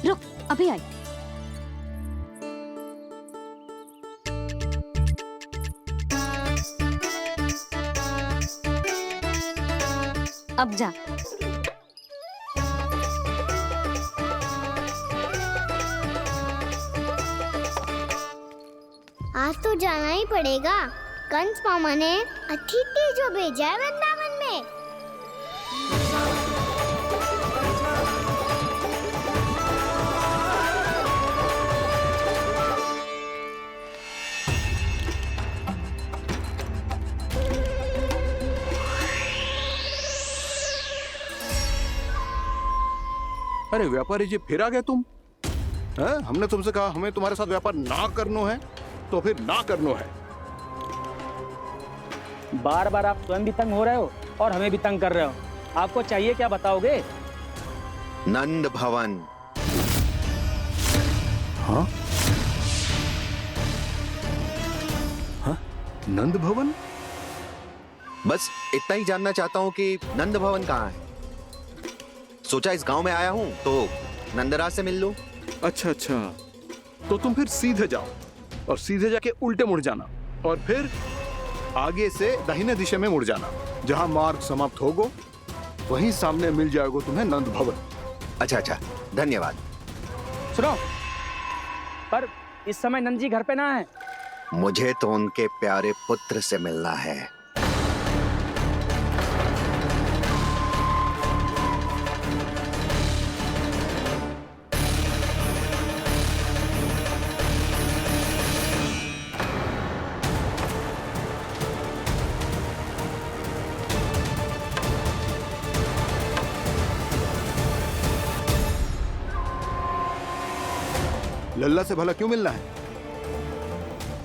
रुक, अभी आई। अब जा। आज तो जाना ही पड़ेगा। कंस मामा ने अतिथि जो भेजा है वृंदावन में। अरे व्यापारी जी, फिर आ गए तुम? हैं? हमने तुमसे कहा हमें तुम्हारे साथ व्यापार ना करना है, तो फिर ना करना है। बार बार आप स्वयं भी तंग हो रहे हो और हमें भी तंग कर रहे हो। आपको चाहिए क्या बताओगे? नंद भवन। हाँ? हाँ? नंद भवन? बस इतना ही जानना चाहता हूँ कि नंद भवन कहाँ है। सोचा इस गांव में आया हूँ तो नंदराज से मिल लूं। अच्छा अच्छा, तो तुम फिर सीधे जाओ और सीधे जाके उल्टे मुड़ जाना और फिर आगे से दाहिने दिशा में मुड़ जाना। जहां मार्ग समाप्त होगा वहीं सामने मिल जाएगा तुम्हें नंद भवन। अच्छा अच्छा, धन्यवाद। सुनो, पर इस समय नंद जी घर पे ना है। मुझे तो उनके प्यारे पुत्र से मिलना है। लल्ला से भला क्यों मिलना है?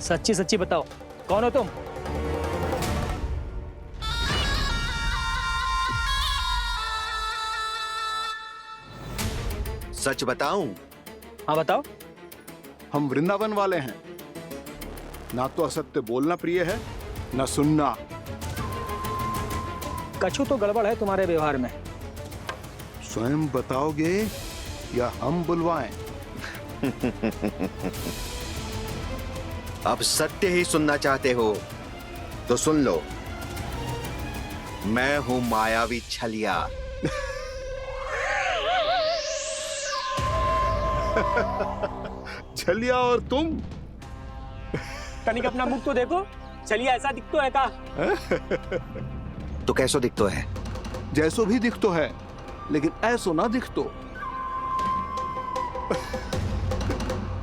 सच्ची सच्ची बताओ, कौन हो तुम? सच बताऊं? हाँ बताओ। हम वृंदावन वाले हैं। ना तो असत्य बोलना प्रिय है, ना सुनना। कछु तो गड़बड़ है तुम्हारे व्यवहार में। स्वयं बताओगे या हम बुलवाएं? अब सत्य ही सुनना चाहते हो तो सुन लो। मैं हूं मायावी छलिया। छलिया और तुम? तनिक अपना मुख तो देखो, चलिए ऐसा दिख तो है का? तो कैसो दिखतो है? जैसो भी दिख तो है, लेकिन ऐसो ना दिख तो।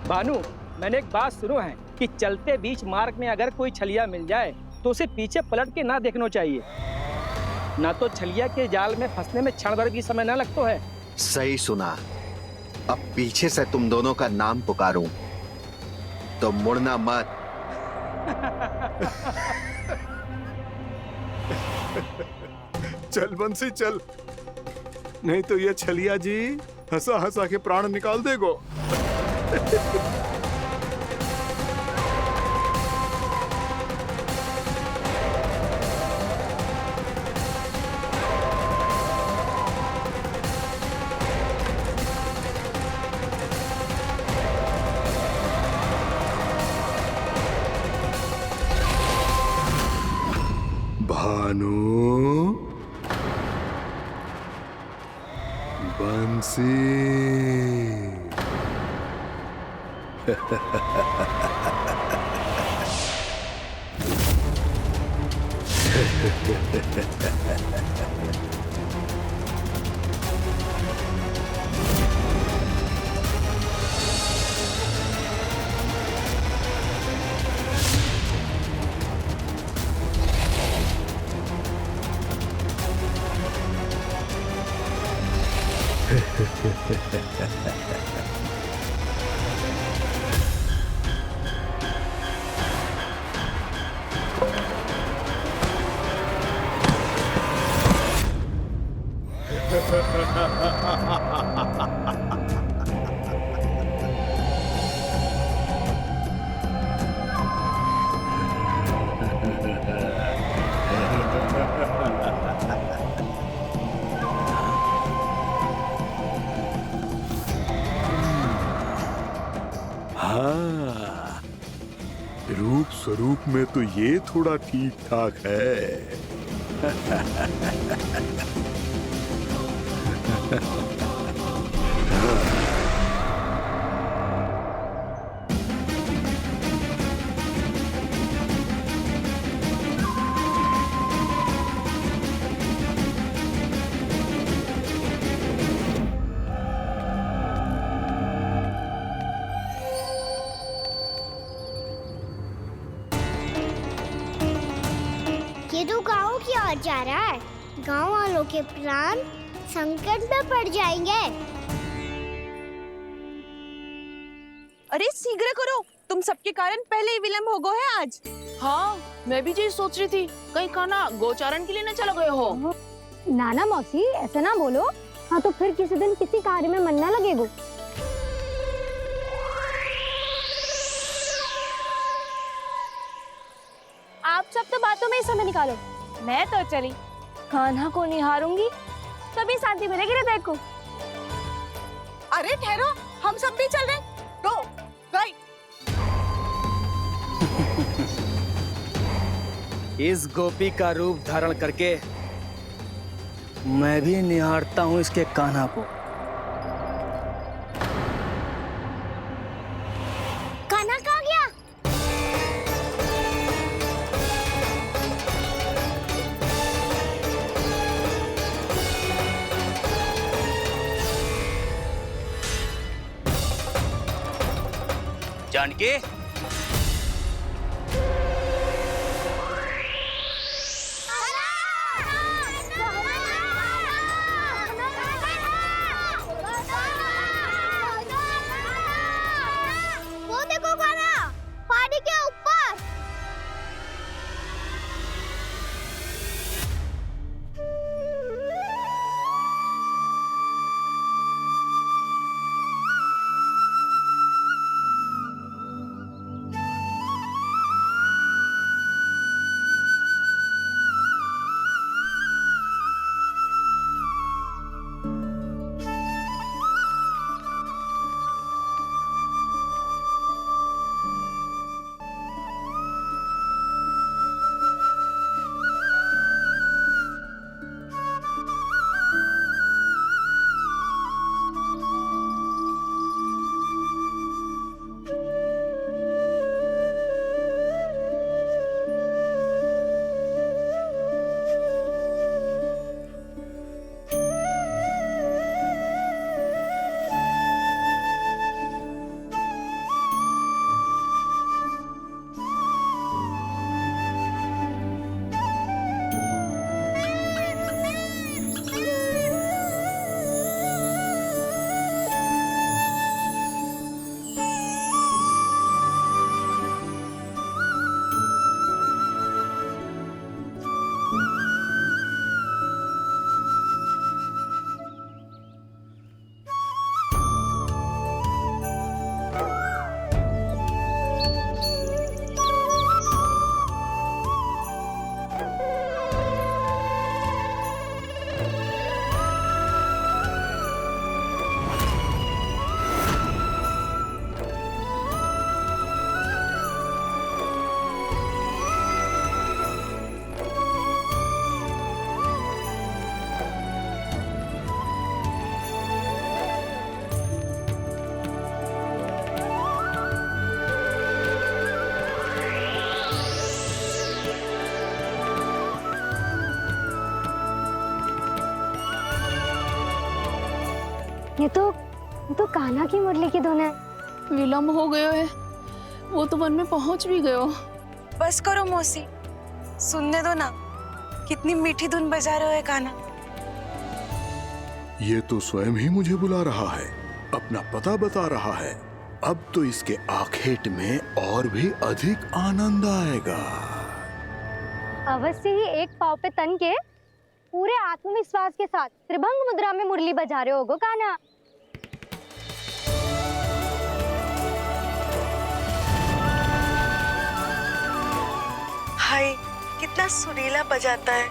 भानु, मैंने एक बात सुनो है कि चलते बीच मार्ग में अगर कोई छलिया मिल जाए तो उसे पीछे पलट के ना देखना चाहिए। ना तो छलिया के जाल में फंसने में क्षण भर भी समय ना लगता है। सही सुना। अब पीछे से तुम दोनों का नाम पुकारूं तो मुड़ना मत। चल बंसी चल, नहीं तो ये छलिया जी हंसा हंसा के प्राण निकाल देगो। भानु, बंसी। हाँ, रूप स्वरूप में तो ये थोड़ा ठीक ठाक है। ये तो गाँव की ओर जा रहा है। गाँव वालों के प्राण संकट में पड़ जाएंगे। अरे शीघ्र करो, तुम सबके कारण पहले ही विलंब हो गए है आज। हाँ, मैं भी यही सोच रही थी, कहीं खाना गोचारण के लिए न चला गए हो। नाना मौसी ऐसे ना बोलो। हाँ तो फिर किसी दिन किसी कार्य में मन ना लगेगा। आप सब तो बातों में ही समय निकालो। मैं तो चली कान्हा को निहारूंगी, तभी शांति मिलेगी हृदय को। अरे ठहरो, हम सब भी चल रहे। रो, गई। इस गोपी का रूप धारण करके मैं भी निहारता हूँ इसके कान्हा को। कान्हा कहाँ गया? जानकी, वो देखो कान्हा, पहाड़ी के ऊपर। ये तो कान्हा की मुरली की धुन है। विलंब हो गयो है, वो तो वन में पहुंच भी गयो। बस करो मौसी, सुनने दो ना, कितनी मीठी धुन बजा रहे हो कान्हा। ये तो स्वयं ही मुझे बुला रहा है, अपना पता बता रहा है। अब तो इसके आखेट में और भी अधिक आनंद आएगा। अवश्य ही एक पाव पे तन के पूरे आत्मविश्वास के साथ त्रिभंग मुद्रा में मुरली बजा रहे होगो कान्हा। हाय, कितना सुरीला बजाता है।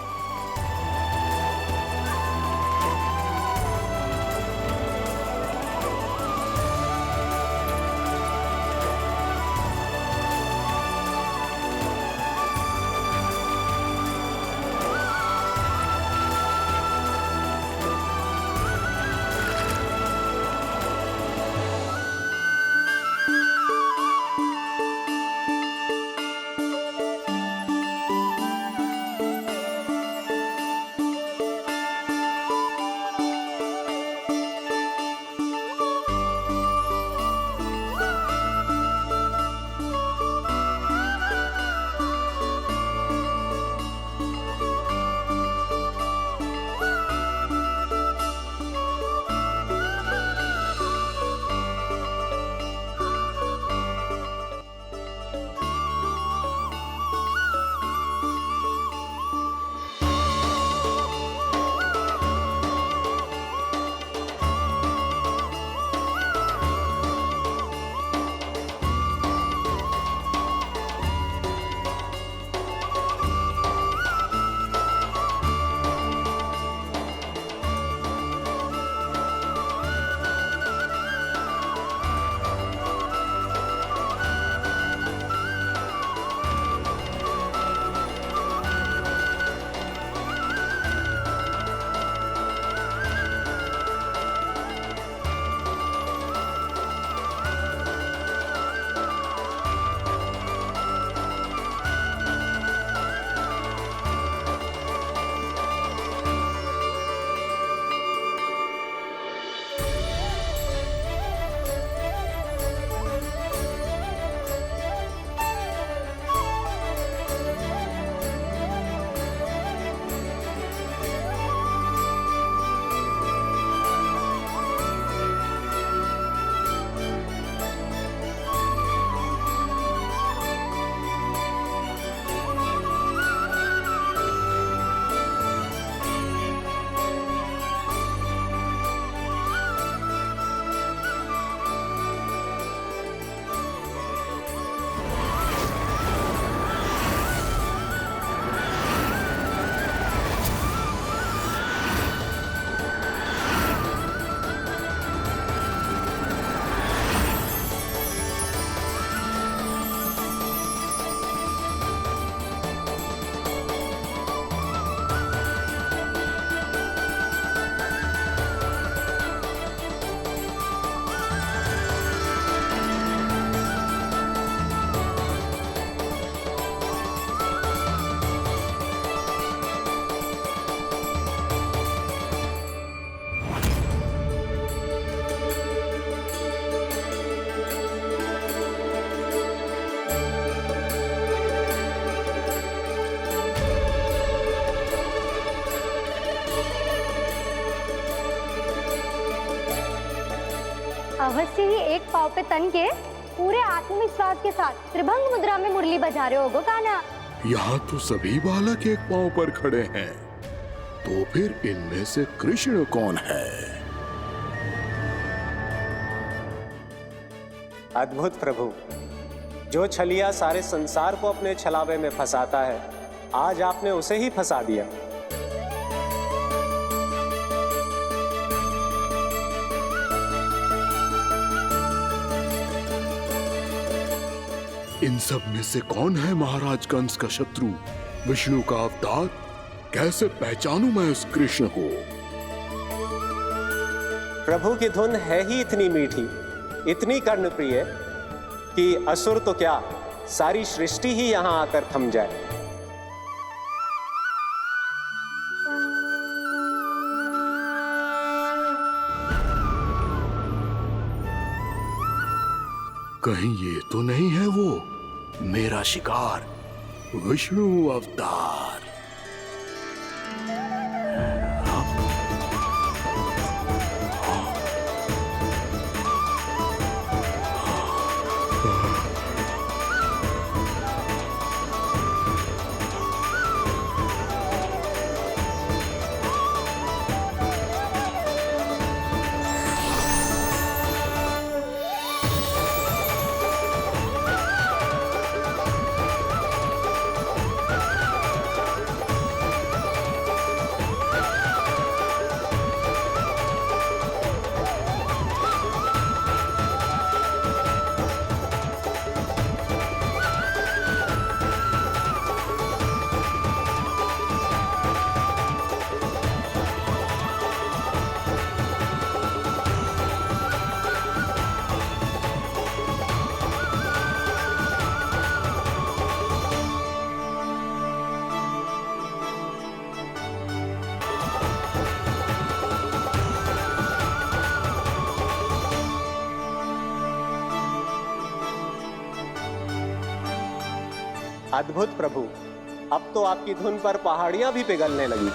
अवश्य ही एक पाव पे तन के पूरे आत्मविश्वास के साथ त्रिभंग मुद्रा में मुरली बजा रहे होगो कान्हा। यहाँ तो सभी बालक एक पांव पर खड़े हैं, तो फिर इनमें से कृष्ण कौन है? अद्भुत प्रभु, जो छलिया सारे संसार को अपने छलावे में फंसाता है, आज आपने उसे ही फंसा दिया। इन सब में से कौन है महाराज कंस का शत्रु, विष्णु का अवतार? कैसे पहचानूं मैं उस कृष्ण को? प्रभु की धुन है ही इतनी मीठी, इतनी कर्णप्रिय कि असुर तो क्या, सारी सृष्टि ही यहां आकर थम जाए। कहीं ये तो नहीं है वो मेरा शिकार, विष्णु अवतार? अद्भुत प्रभु, अब तो आपकी धुन पर पहाड़ियां भी पिघलने लगी।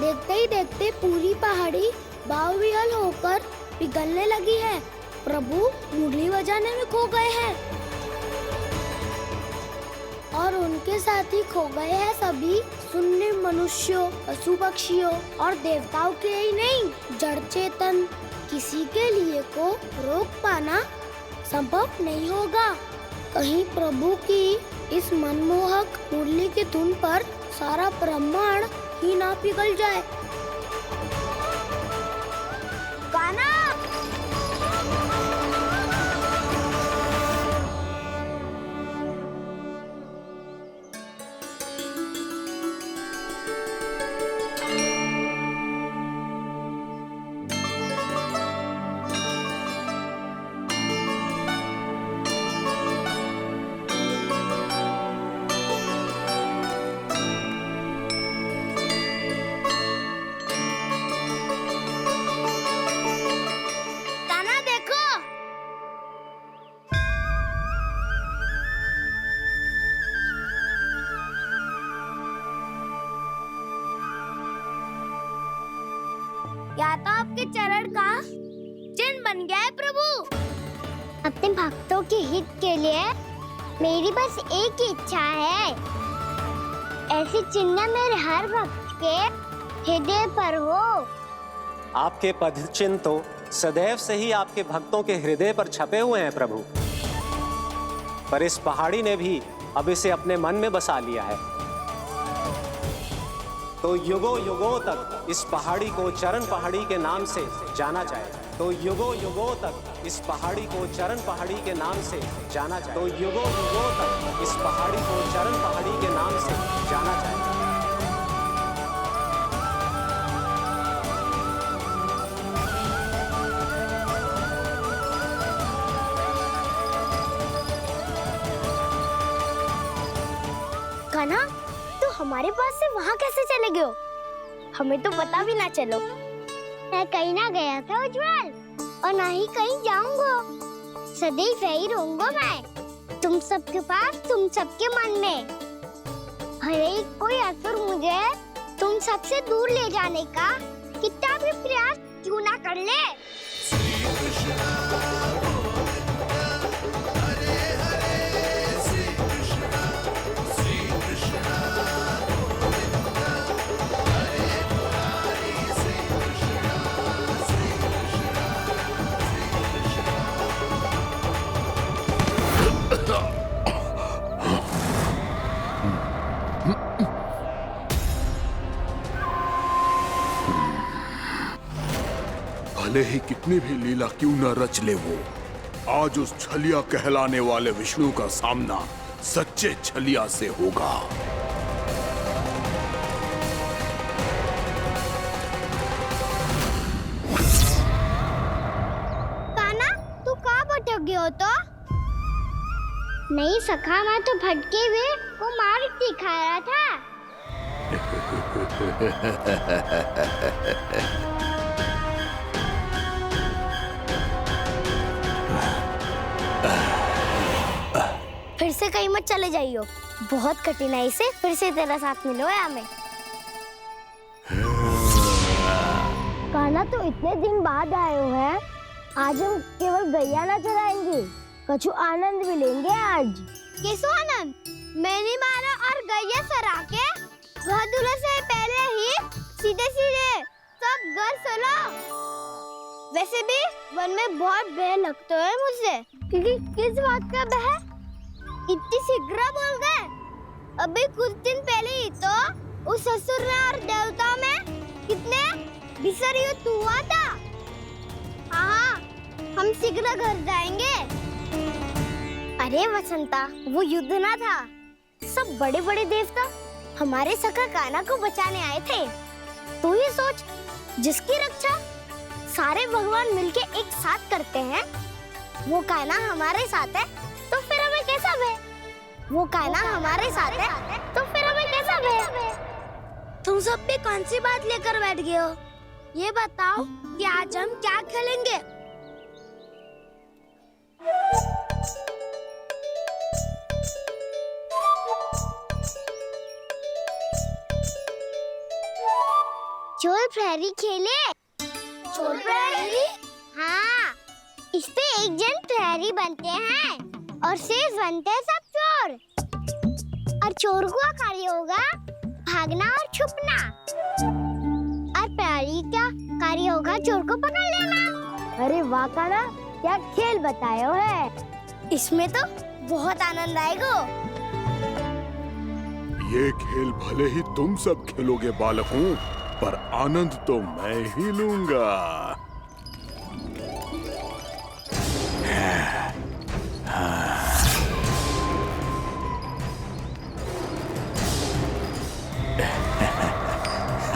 देखते ही देखते पूरी पहाड़ी बावरियल होकर पिघलने लगी है। प्रभु मुरली बजाने में खो गए हैं और उनके साथ ही खो गए हैं सभी सुनने मनुष्यों, पशु पक्षियों और देवताओं के ही नहीं, जड़ चेतन किसी के लिए को रोक पाना संभव नहीं होगा। कहीं प्रभु की इस मनमोहक मुरली की धुन पर सारा ब्रह्मांड ही ना पिघल जाए। कान्हा! या तो आपके चरण का चिन्ह बन गया है प्रभु। अपने भक्तों के हित के लिए मेरी बस एक ही इच्छा है, ऐसी चिन्ह मेरे हर भक्त के हृदय पर हो। आपके पद चिन्ह तो सदैव से ही आपके भक्तों के हृदय पर छपे हुए हैं प्रभु, पर इस पहाड़ी ने भी अब इसे अपने मन में बसा लिया है। तो युगों युगों तक इस पहाड़ी को चरण पहाड़ी के नाम से जाना जाएगा। तो युगों युगों तक इस पहाड़ी को चरण पहाड़ी के नाम से जाना जाए, तो युगों युगों तक इस पहाड़ी को चरण पहाड़ी के नाम से जाना जाएगा। कान्हा, तो हमारे पास से वहाँ कैसे चले गए हो? हमें तो पता भी ना चलो। मैं कहीं ना गया था उज्जवल, और ना ही कहीं जाऊंगा। सदैव यही रहूंगा मैं, तुम सबके पास, तुम सबके मन में। भले ही कोई असुर मुझे तुम सबसे दूर ले जाने का कितना भी प्रयास क्यों ना कर ले। भले ही कितनी भी लीला क्यों न रच ले वो, आज उस छलिया कहलाने वाले विष्णु का सामना सच्चे छलिया से होगा। कान्हा, तू कहाँ भटक गए हो तो? नहीं सखा, मैं तो भटके हुए वो मार दिखा रहा था। फिर से कहीं मत चले जाइयो, बहुत कठिनाई से फिर से तेरा साथ मिलो है हमें। कान्हा, तो इतने दिन बाद आए हो हैं, आज हम केवल गैया ना चराएंगे, कछु आनंद भी लेंगे आज। कैसो आनंद? मैंने मारा और गैया सरा के घर दूल्हे से पहले ही सीधे सीधे सब घर चलो। वैसे भी वन में बहुत भय लगता है मुझसे, क्योंकि किस बात का भय? इतनी शीघ्र बोल गए। अभी कुछ दिन पहले ही तो उस असुर ने और देवता में कितने भीषण युद्ध हुआ था। हाँ, हम शीघ्र घर जाएंगे। अरे वसंता, वो युद्ध ना था, सब बड़े बड़े देवता हमारे सखा कान्हा को बचाने आए थे। तू ये सोच, जिसकी रक्षा सारे भगवान मिलके एक साथ करते हैं, वो कान्हा हमारे साथ है, तो फिर हमें कैसा भय? वो कान्हा हमारे साथ है, तो फिर हमें कैसा भय? तुम सब भी कौन सी बात लेकर बैठ गए हो? ये बताओ कि आज हम क्या खेलेंगे? चोर प्रहरी खेले? चोर प्रहरी? हाँ, इस पे एक जन प्रहरी बनते हैं और शेष बनते हैं सब चोर। और चोर का कार्य होगा भागना और छुपना, और प्रहरी का कार्य होगा चोर को पकड़ लेना। अरे वाह कान्हा, क्या खेल बताए हो है। इसमें तो बहुत आनंद आएगा। ये खेल भले ही तुम सब खेलोगे बालकों, पर आनंद तो मैं ही लूंगा।